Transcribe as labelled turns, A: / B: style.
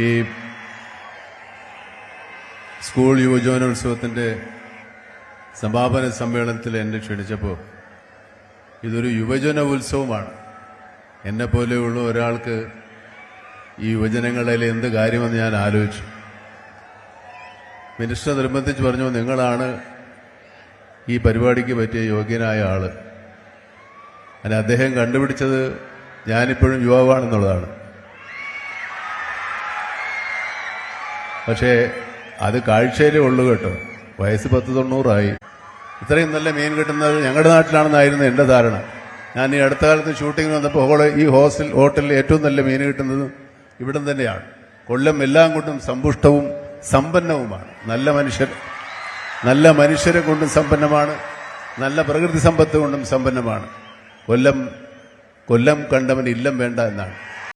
A: ഈ സ്കൂൾ യുവജനോത്സവത്തിൻ്റെ സമാപന സമ്മേളനത്തിൽ എന്നെ ക്ഷണിച്ചപ്പോൾ ഇതൊരു യുവജന ഉത്സവമാണ്. എന്നെപ്പോലെയുള്ള ഒരാൾക്ക് ഈ യുവജനങ്ങളിൽ എന്ത് കാര്യമെന്ന് ഞാൻ ആലോചിച്ചു. മിനിസ്റ്റർ നിർബന്ധിച്ച് പറഞ്ഞു, നിങ്ങളാണ് ഈ പരിപാടിക്ക് പറ്റിയ യോഗ്യനായ ആള്. അതിന് അദ്ദേഹം കണ്ടുപിടിച്ചത് ഞാനിപ്പോഴും യുവാവാണെന്നുള്ളതാണ്. പക്ഷേ അത് കാഴ്ചയിലേ ഉള്ളൂ കേട്ടോ. വയസ്സ് 10-90 ഇത്രയും നല്ല മീൻ കിട്ടുന്നത് ഞങ്ങളുടെ നാട്ടിലാണെന്നായിരുന്നു എൻ്റെ ധാരണ. ഞാൻ ഈ അടുത്ത കാലത്ത് ഷൂട്ടിങ്ങിന് വന്നപ്പോൾ ഈ ഹോട്ടലിൽ ഏറ്റവും നല്ല മീൻ കിട്ടുന്നത് ഇവിടം തന്നെയാണ്. കൊല്ലം എല്ലാം കൊണ്ടും സമ്പുഷ്ടവും സമ്പന്നവുമാണ്. നല്ല മനുഷ്യരെ കൊണ്ടും സമ്പന്നമാണ്. നല്ല പ്രകൃതി സമ്പത്ത് കൊണ്ടും സമ്പന്നമാണ്. കൊല്ലം കണ്ടവൻ ഇല്ലം വേണ്ട എന്നാണ്.